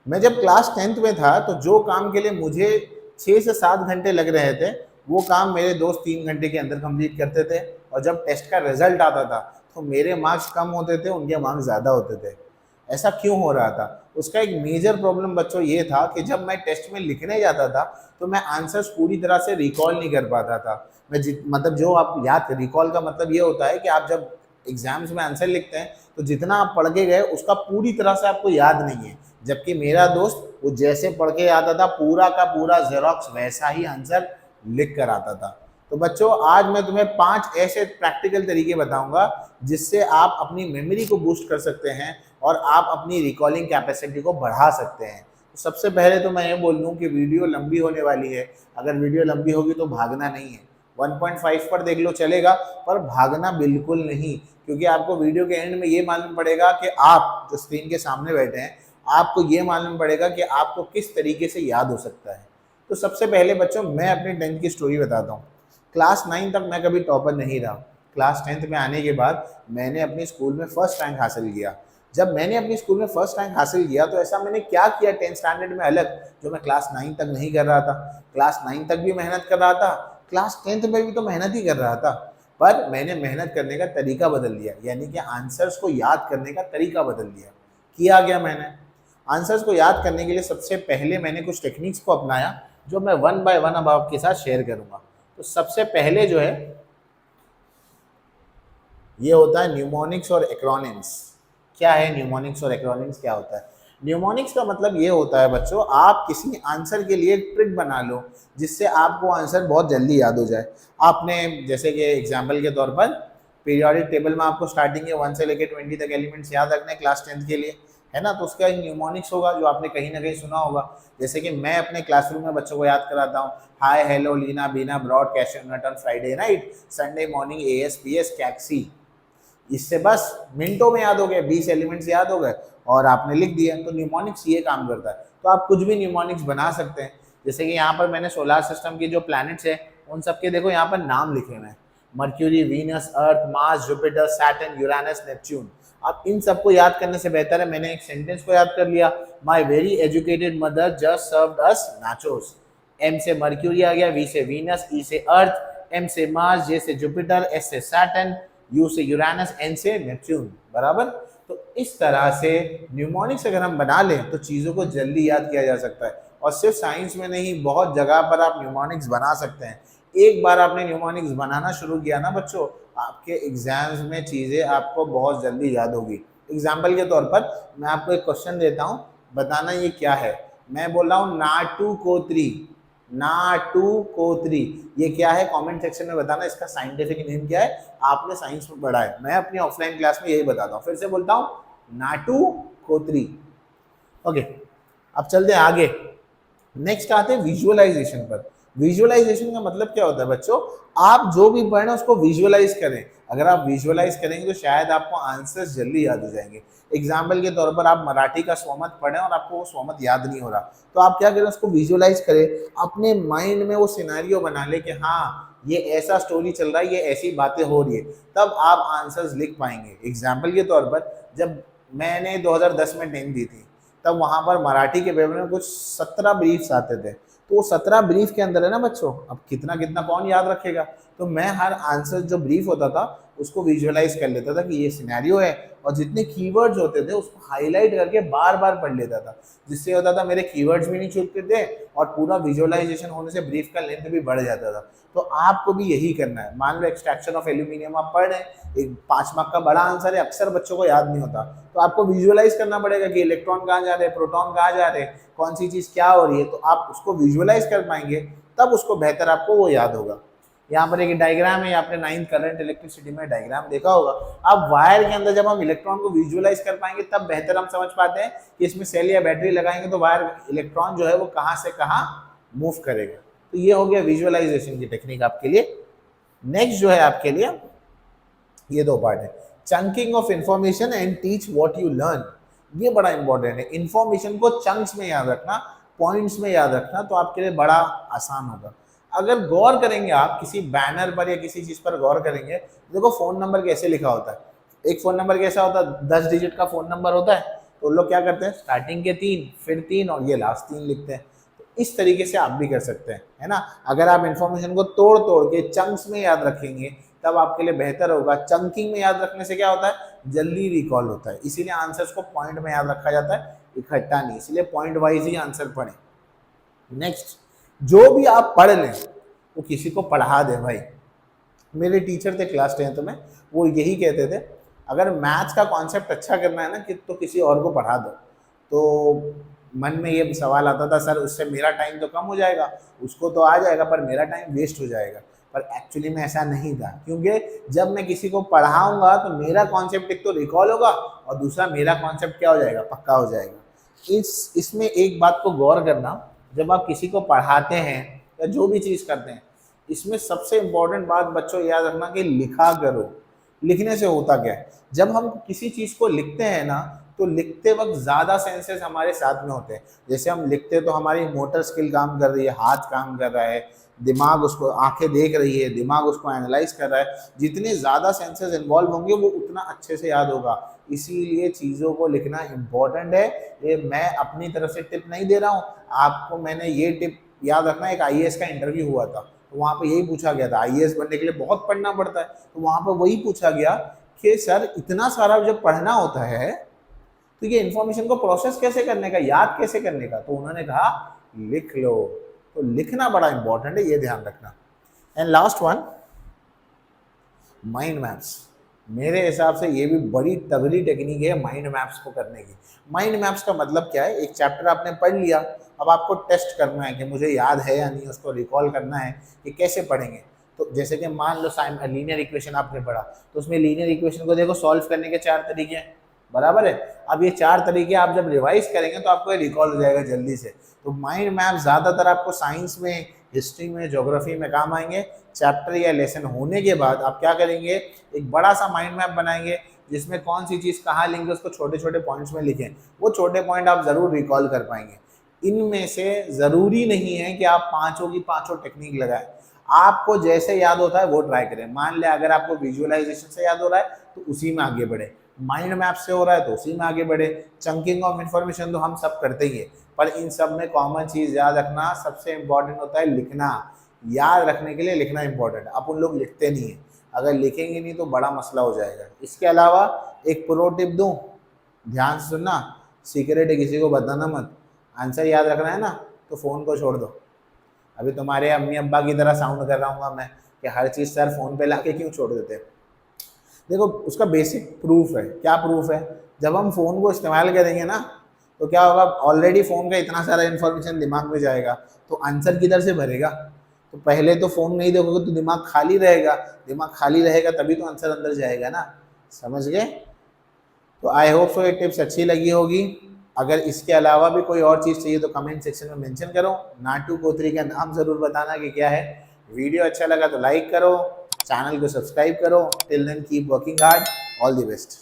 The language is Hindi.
मैं जब क्लास 10th में था तो जो काम के लिए मुझे 6 से 7 घंटे लग रहे थे वो काम मेरे दोस्त 3 घंटे के अंदर कंप्लीट करते थे। और जब टेस्ट का रिजल्ट आता था तो मेरे मार्क्स कम होते थे, उनके मार्क्स ज़्यादा होते थे। ऐसा क्यों हो रहा था? उसका एक मेजर प्रॉब्लम बच्चों ये था कि जब मैं टेस्ट में लिखने जाता था तो मैं आंसर्स पूरी तरह से रिकॉल नहीं कर पाता था। मतलब जो आप याद, रिकॉल का मतलब ये होता है कि आप जब एग्जाम्स में आंसर लिखते हैं तो जितना आप पढ़ के गए उसका पूरी तरह से आपको याद नहीं है। जबकि मेरा दोस्त वो जैसे पढ़ के आता था पूरा का पूरा जेरोक्स वैसा ही आंसर लिख कर आता था। तो बच्चों आज मैं तुम्हें 5 ऐसे प्रैक्टिकल तरीके बताऊंगा जिससे आप अपनी मेमोरी को बूस्ट कर सकते हैं और आप अपनी रिकॉलिंग कैपेसिटी को बढ़ा सकते हैं। तो सबसे पहले तो मैं ये बोल दूं कि वीडियो लंबी होने वाली है। अगर वीडियो लंबी होगी तो भागना नहीं है। 1.5 पर देख लो चलेगा, पर भागना बिल्कुल नहीं, क्योंकि आपको वीडियो के एंड में ये मालूम पड़ेगा कि आप जो स्क्रीन के सामने बैठे हैं आपको ये मालूम पड़ेगा कि आपको किस तरीके से याद हो सकता है। तो सबसे पहले बच्चों मैं अपनी 10th की स्टोरी बताता हूँ। क्लास 9 तक मैं कभी टॉपर नहीं रहा। क्लास 10th में आने के बाद मैंने अपने स्कूल में फर्स्ट रैंक हासिल किया। जब मैंने अपनी स्कूल में फर्स्ट रैंक हासिल किया तो ऐसा मैंने क्या किया 10th स्टैंडर्ड में अलग, जो मैं क्लास 9 तक नहीं कर रहा था। क्लास 9 तक भी मेहनत कर रहा था, क्लास 10th में भी तो मेहनत ही कर रहा था, पर मैंने मेहनत करने का तरीका बदल दिया, यानी कि आंसर्स को याद करने का तरीका बदल दिया। किया गया मैंने आंसर्स को याद करने के लिए सबसे पहले मैंने कुछ टेक्निक्स को अपनाया जो मैं वन बाय वन अब आपके साथ शेयर करूंगा। तो सबसे पहले जो है ये होता है न्यूमोनिक्स और एक्रोनिम्स। क्या है न्यूमोनिक्स और एक्रोनिम्स, क्या होता है? न्यूमोनिक्स का मतलब ये होता है बच्चों, आप किसी आंसर के लिए एक ट्रिक बना लो जिससे आपको आंसर बहुत जल्दी याद हो जाए। आपने जैसे कि एग्जाम्पल के तौर पर पीरियोडिक टेबल में आपको स्टार्टिंग के 1 से लेकर 20 तक एलिमेंट्स याद रखने क्लास 10th के लिए, है ना? तो उसका एक न्यूमोनिक्स होगा जो आपने कहीं ना कहीं सुना होगा। जैसे कि मैं अपने क्लासरूम में बच्चों को याद कराता हूँ, hi hello Leena Beena broad cashew nut on Friday night Sunday morning ASPS कैक्सी। इससे बस मिनटों में याद हो गए, 20 एलिमेंट्स याद हो गए और आपने लिख दिया। तो न्यूमोनिक्स ये काम करता है। तो आप कुछ भी न्यूमोनिक्स बना सकते हैं। जैसे कि यहाँ पर मैंने सोलर सिस्टम की जो प्लैनेट्स है उन सबके देखो यहाँ पर नाम लिखे हुए हैं, Mercury, Venus, Earth, Mars, Jupiter, Saturn, Uranus, Neptune. अब इन सबको याद करने से बेहतर है मैंने एक सेंटेंस को याद कर लिया, my very educated mother just served us nachos. M से मर्क्यूरी आ गया, वी से वीनस, ई से अर्थ, एम से मार्स, जे से जुपिटर, एस से सैटर्न, यू से यूरेनस, एन से नेपच्यून। बराबर? तो इस तरह से न्यूमोनिक्स अगर हम बना लें तो चीज़ों को जल्दी याद किया जा सकता है। और सिर्फ साइंस में नहीं, बहुत जगह पर आप न्यूमोनिक्स बना सकते हैं। एक बार आपने न्यूमोनिक्स बनाना शुरू किया ना बच्चों, आपके एग्जाम्स में चीज़ें आपको बहुत जल्दी याद होगी। एग्जाम्पल के तौर पर मैं आपको एक क्वेश्चन देता हूँ, बताना ये क्या है। मैं बोल रहा हूँ नाटू कोत्री, नाटू कोत्री, ये क्या है? कमेंट सेक्शन में बताना इसका साइंटिफिक नेम क्या है। आपने साइंस में पढ़ा है, मैं अपनी ऑफलाइन क्लास में यही बताता हूँ। फिर से बोलता हूँ, नाटू कोत्री। ओके, अब चलते हैं आगे। नेक्स्ट आते हैं विजुअलाइजेशन पर। विजुअलाइजेशन का मतलब क्या होता है बच्चों? आप जो भी पढ़े उसको विजुअलाइज करें। अगर आप विजुअलाइज करेंगे तो शायद आपको आंसर्स जल्दी याद हो जाएंगे। एग्जाम्पल के तौर पर आप मराठी का स्वमत पढ़ें और आपको वो स्वमत याद नहीं हो रहा, तो आप क्या करें, उसको विजुअलाइज करें, अपने माइंड में वो सिनेरियो बना ले कि हाँ ये ऐसा स्टोरी चल रहा है, ये ऐसी बातें हो रही है, तब आप आंसर्स लिख पाएंगे। एग्जाम्पल के तौर पर जब मैंने 2010 में 10th दी थी तब वहां पर मराठी के पेपर में कुछ 17 ब्रीफ्स आते थे। तो वो 17 ब्रीफ के अंदर है ना बच्चों, अब कितना कितना कौन याद रखेगा? तो मैं हर आंसर जो ब्रीफ होता था उसको विजुअलाइज कर लेता था कि ये सिनेरियो है, और जितने कीवर्ड्स होते थे उसको हाईलाइट करके बार बार पढ़ लेता था, जिससे होता था मेरे कीवर्ड्स भी नहीं छूटते थे और पूरा विजुअलाइजेशन होने से ब्रीफ का लेंथ भी बढ़ जाता था। तो आपको भी यही करना है। मान लो एक्सट्रैक्शन ऑफ एल्यूमिनियम आप पढ़ रहे हैं, एक 5 मार्क का बड़ा आंसर है, अक्सर बच्चों को याद नहीं होता, तो आपको विजुअलाइज करना पड़ेगा कि इलेक्ट्रॉन कहाँ जा रहे हैं, प्रोटॉन कहाँ जा रहे हैं, कौन सी चीज़ क्या हो रही है। तो आप उसको विजुअलाइज कर पाएंगे, तब उसको बेहतर आपको वो याद होगा। यहाँ पर एक डायग्राम है, आपने 9th करंट इलेक्ट्रिसिटी में डायग्राम देखा होगा। अब वायर के अंदर जब हम इलेक्ट्रॉन को विजुअलाइज कर पाएंगे तब बेहतर हम समझ पाते हैं कि इसमें सेल या बैटरी लगाएंगे तो वायर इलेक्ट्रॉन जो है वो कहाँ से कहाँ मूव करेगा। तो ये हो गया विजुअलाइजेशन की टेक्निक आपके लिए। नेक्स्ट जो है आपके लिए ये 2 पार्ट है, chunking of information and teach what you learn. ये बड़ा इंपॉर्टेंट है, इंफॉर्मेशन को चंक्स में याद रखना, पॉइंट्स में याद रखना, तो आपके लिए बड़ा आसान होगा। अगर गौर करेंगे आप किसी बैनर पर या किसी चीज पर गौर करेंगे, देखो फोन नंबर कैसे लिखा होता है। एक फोन नंबर कैसा होता है, 10 डिजिट का फोन नंबर होता है। तो लोग क्या करते हैं, स्टार्टिंग के 3 फिर 3 और ये लास्ट 3 लिखते हैं। तो इस तरीके से आप भी कर सकते हैं, है ना। अगर आप इन्फॉर्मेशन को तोड़ तोड़ के चंक्स में याद रखेंगे तब आपके लिए बेहतर होगा। चंकिंग में याद रखने से क्या होता है, जल्दी रिकॉल होता है, इसीलिए आंसर्स को पॉइंट में याद रखा जाता है, इकट्ठा नहीं, इसलिए पॉइंट वाइज ही आंसर पढ़ें। नेक्स्ट, जो भी आप पढ़ लें वो किसी को पढ़ा दें भाई। मेरे टीचर थे क्लास 10th में, वो यही कहते थे अगर मैथ्स का कॉन्सेप्ट अच्छा करना है ना कि तो किसी और को पढ़ा दो। तो मन में ये सवाल आता था, सर उससे मेरा टाइम तो कम हो जाएगा, उसको तो आ जाएगा पर मेरा टाइम वेस्ट हो जाएगा। पर एक्चुअली में ऐसा नहीं था, क्योंकि जब मैं किसी को पढ़ाऊंगा तो मेरा कॉन्सेप्ट एक तो रिकॉल होगा और दूसरा मेरा कॉन्सेप्ट क्या हो जाएगा, पक्का हो जाएगा। इसमें एक बात को गौर करना, जब आप किसी को पढ़ाते हैं या जो भी चीज़ करते हैं, इसमें सबसे इम्पोर्टेंट बात बच्चों याद रखना कि लिखा करो। लिखने से होता क्या है, जब हम किसी चीज़ को लिखते हैं ना तो लिखते वक्त ज़्यादा सेंसेस हमारे साथ में होते हैं। जैसे हम लिखते हैं तो हमारी मोटर स्किल काम कर रही है, हाथ काम कर रहा है, दिमाग उसको, आंखें देख रही है, दिमाग उसको एनालाइज कर रहा है। जितने ज़्यादा सेंसेस इन्वॉल्व होंगे वो उतना अच्छे से याद होगा। इसीलिए चीज़ों को लिखना इम्पोर्टेंट है। ये मैं अपनी तरफ से टिप नहीं दे रहा हूँ आपको, मैंने ये टिप याद रखना। एक IAS का इंटरव्यू हुआ था तो वहाँ पे यही पूछा गया था, IAS बनने के लिए बहुत पढ़ना पड़ता है, तो वहाँ पे वही पूछा गया कि सर इतना सारा जब पढ़ना होता है तो ये इन्फॉर्मेशन को प्रोसेस कैसे करने का, याद कैसे करने का। तो उन्होंने कहा लिख लो। तो लिखना बड़ा इंपॉर्टेंट है, ये ध्यान रखना। And last one, mind maps. मेरे हिसाब से ये भी बड़ी तगड़ी टेक्निक है माइंड मैप्स को करने की। माइंड मैप्स का मतलब क्या है, एक चैप्टर आपने पढ़ लिया, अब आपको टेस्ट करना है कि मुझे याद है या नहीं, उसको रिकॉल करना है कि कैसे पढ़ेंगे। तो जैसे कि मान लो लीनियर इक्वेशन आपने पढ़ा, तो उसमें लीनियर इक्वेशन को देखो सॉल्व करने के 4 तरीके हैं, बराबर है। अब ये 4 तरीके आप जब रिवाइज करेंगे तो आपको रिकॉल हो जाएगा जल्दी से। तो माइंड मैप ज़्यादातर आपको साइंस में, हिस्ट्री में, ज्योग्राफी में काम आएंगे। चैप्टर या लेसन होने के बाद आप क्या करेंगे, एक बड़ा सा माइंड मैप बनाएंगे जिसमें कौन सी चीज़ कहाँ लिंक है उसको छोटे छोटे पॉइंट्स में लिखें। वो छोटे पॉइंट आप ज़रूर रिकॉल कर पाएंगे। इनमें से ज़रूरी नहीं है कि आप पाँचों की पाँचों टेक्निक लगाएं, आपको जैसे याद होता है वो ट्राई करें। मान लें अगर आपको विजुअलाइजेशन से याद हो रहा है तो उसी में आगे बढ़े, माइंड मैप से हो रहा है तो उसी में आगे बढ़े। चंकिंग ऑफ इन्फॉर्मेशन तो हम सब करते ही है, पर इन सब में कॉमन चीज़ याद रखना सबसे इम्पॉर्टेंट होता है, लिखना। याद रखने के लिए लिखना इंपॉर्टेंट है। अब उन लोग लिखते नहीं है, अगर लिखेंगे नहीं तो बड़ा मसला हो जाएगा। इसके अलावा एक प्रो टिप दूँ, ध्यान से सुनना, सीक्रेट है किसी को बताना मत। आंसर याद रखना है ना तो फ़ोन को छोड़ दो। अभी तुम्हारे अम्मी अब्बा की तरह साउंड कर रहा हूँ मैं कि हर चीज़ सर फ़ोन पे लाके क्यों छोड़ देते। देखो उसका बेसिक प्रूफ है। क्या प्रूफ है, जब हम फ़ोन को इस्तेमाल करेंगे ना तो क्या होगा, ऑलरेडी फ़ोन का इतना सारा इन्फॉर्मेशन दिमाग में जाएगा तो आंसर किधर से भरेगा। तो पहले तो फ़ोन नहीं देखोगे तो दिमाग खाली रहेगा, दिमाग खाली रहेगा तभी तो आंसर अंदर जाएगा ना, समझ गए। तो आई होप सो ये टिप्स अच्छी लगी होगी। अगर इसके अलावा भी कोई और चीज़ चाहिए तो कमेंट सेक्शन में मेंशन करो। नाटू कोतरी का नाम ज़रूर बताना कि क्या है। वीडियो अच्छा लगा तो लाइक करो, चैनल को सब्सक्राइब करो। Till then keep working hard, all the best.